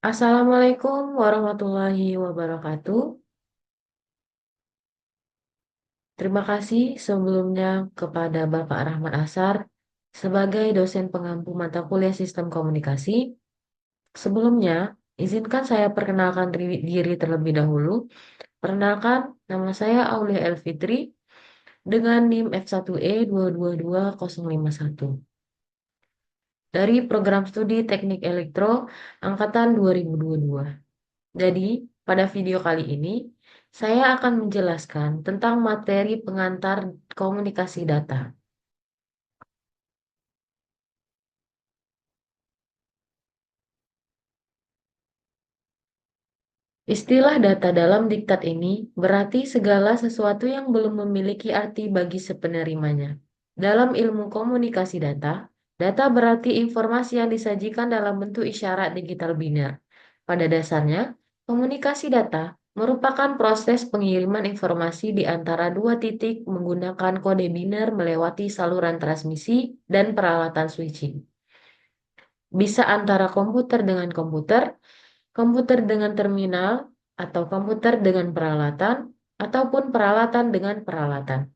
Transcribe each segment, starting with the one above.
Assalamualaikum warahmatullahi wabarakatuh. Terima kasih sebelumnya kepada Bapak Rahmat Asar sebagai dosen pengampu mata kuliah Sistem Komunikasi. Sebelumnya, izinkan saya perkenalkan diri terlebih dahulu. Perkenalkan, nama saya Aulia Elfitri dengan NIM F1E 222051 dari Program Studi Teknik Elektro Angkatan 2022. Jadi, pada video kali ini, saya akan menjelaskan tentang materi pengantar komunikasi data. Istilah data dalam diktat ini berarti segala sesuatu yang belum memiliki arti bagi penerimanya. Dalam ilmu komunikasi data, data berarti informasi yang disajikan dalam bentuk isyarat digital biner. Pada dasarnya, komunikasi data merupakan proses pengiriman informasi di antara dua titik menggunakan kode biner melewati saluran transmisi dan peralatan switching. Bisa antara komputer dengan komputer, komputer dengan terminal, atau komputer dengan peralatan, ataupun peralatan dengan peralatan.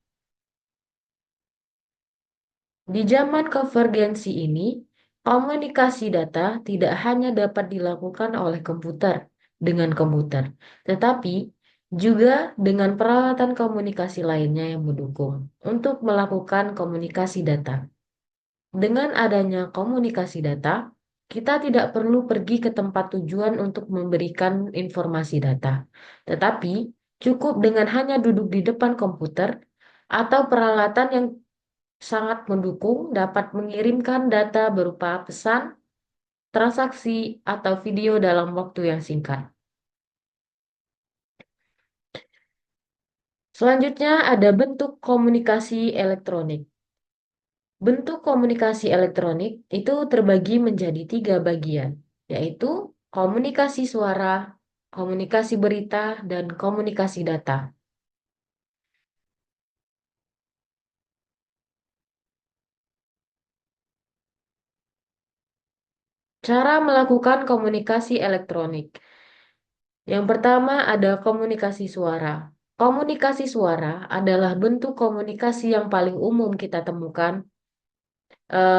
Di zaman konvergensi ini, komunikasi data tidak hanya dapat dilakukan oleh komputer dengan komputer, tetapi juga dengan peralatan komunikasi lainnya yang mendukung untuk melakukan komunikasi data. Dengan adanya komunikasi data, kita tidak perlu pergi ke tempat tujuan untuk memberikan informasi data, tetapi cukup dengan hanya duduk di depan komputer atau peralatan yang sangat mendukung dapat mengirimkan data berupa pesan, transaksi, atau video dalam waktu yang singkat. Selanjutnya ada bentuk komunikasi elektronik. Bentuk komunikasi elektronik itu terbagi menjadi tiga bagian, yaitu komunikasi suara, komunikasi berita, dan komunikasi data. Cara melakukan komunikasi elektronik. Yang pertama ada komunikasi suara. Komunikasi suara adalah bentuk komunikasi yang paling umum kita temukan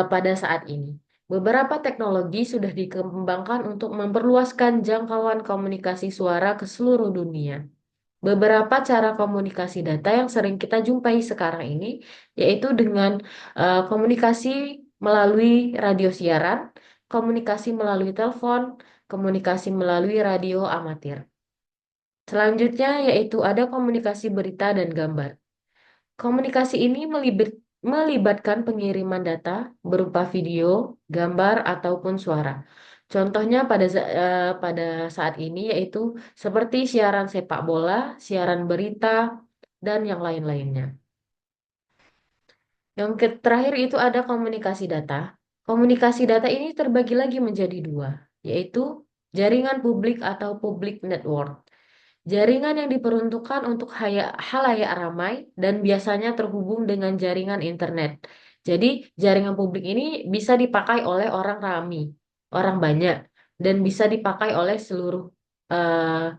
pada saat ini. Beberapa teknologi sudah dikembangkan untuk memperluaskan jangkauan komunikasi suara ke seluruh dunia. Beberapa cara komunikasi data yang sering kita jumpai sekarang ini yaitu dengan komunikasi melalui radio siaran, komunikasi melalui telepon, komunikasi melalui radio amatir. Selanjutnya yaitu ada komunikasi berita dan gambar. Komunikasi ini melibatkan pengiriman data berupa video, gambar, ataupun suara. Contohnya pada saat ini yaitu seperti siaran sepak bola, siaran berita, dan yang lain-lainnya. Terakhir itu ada komunikasi data. Komunikasi data ini terbagi lagi menjadi dua, yaitu jaringan publik atau public network. Jaringan yang diperuntukkan untuk halayak ramai dan biasanya terhubung dengan jaringan internet. Jadi, jaringan publik ini bisa dipakai oleh orang ramai, orang banyak, dan bisa dipakai oleh seluruh eh,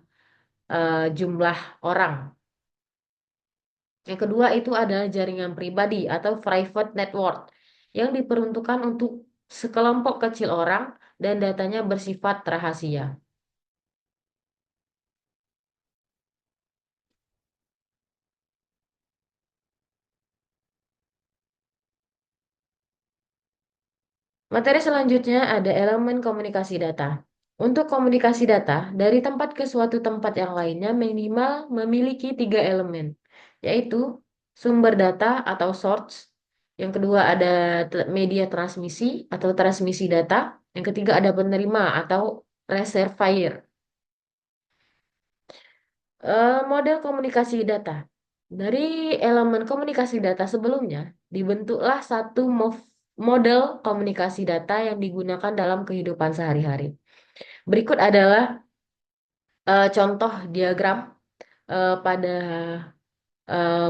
jumlah orang. Yang kedua itu adalah jaringan pribadi atau private network yang diperuntukkan untuk sekelompok kecil orang dan datanya bersifat rahasia. Materi selanjutnya ada elemen komunikasi data. Untuk komunikasi data, dari tempat ke suatu tempat yang lainnya minimal memiliki tiga elemen, yaitu sumber data atau source. Yang kedua ada media transmisi atau transmisi data. Yang ketiga ada penerima atau reservoir. Model komunikasi data. Dari elemen komunikasi data sebelumnya, dibentuklah satu model komunikasi data yang digunakan dalam kehidupan sehari-hari. Berikut adalah contoh diagram pada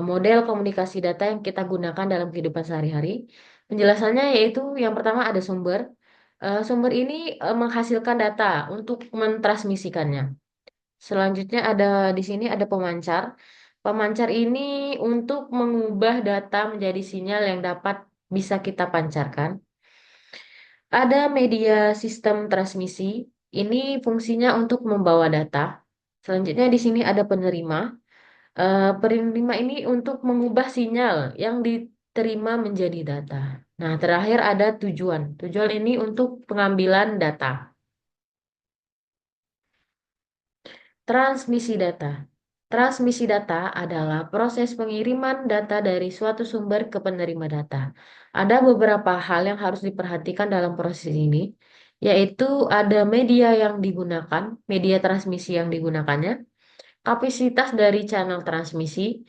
model komunikasi data yang kita gunakan dalam kehidupan sehari-hari. Penjelasannya yaitu yang pertama ada sumber. Sumber ini menghasilkan data untuk mentransmisikannya. Selanjutnya ada di sini ada pemancar. Pemancar ini untuk mengubah data menjadi sinyal yang dapat bisa kita pancarkan. Ada media sistem transmisi. Ini fungsinya untuk membawa data. Selanjutnya di sini ada penerima. Penerima ini untuk mengubah sinyal yang diterima menjadi data. Nah, terakhir ada tujuan. Tujuan ini untuk pengambilan data. Transmisi data. Transmisi data adalah proses pengiriman data dari suatu sumber ke penerima data. Ada beberapa hal yang harus diperhatikan dalam proses ini, yaitu ada media yang digunakan, media transmisi yang digunakannya, kapasitas dari channel transmisi,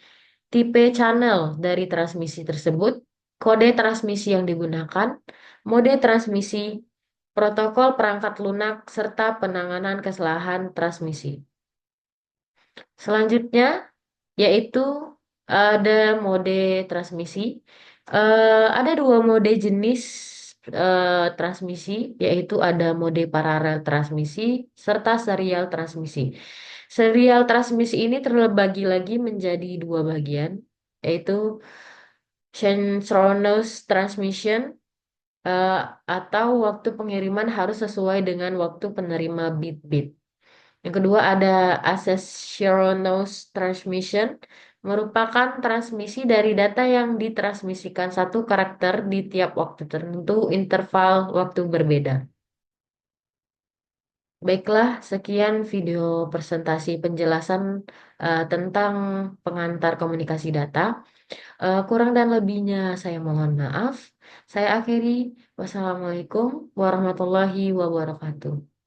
tipe channel dari transmisi tersebut, kode transmisi yang digunakan, mode transmisi, protokol perangkat lunak, serta penanganan kesalahan transmisi. Selanjutnya yaitu ada mode transmisi. Ada dua mode jenis transmisi, yaitu ada mode paralel transmisi serta serial transmisi. Serial transmisi ini terbagi lagi menjadi dua bagian, yaitu synchronous transmission eh, atau waktu pengiriman harus sesuai dengan waktu penerima bit-bit. Yang kedua ada asynchronous transmission, merupakan transmisi dari data yang ditransmisikan satu karakter di tiap waktu tertentu, interval waktu berbeda. Baiklah, sekian video presentasi penjelasan tentang pengantar komunikasi data. Kurang dan lebihnya saya mohon maaf. Saya akhiri. Wassalamualaikum warahmatullahi wabarakatuh.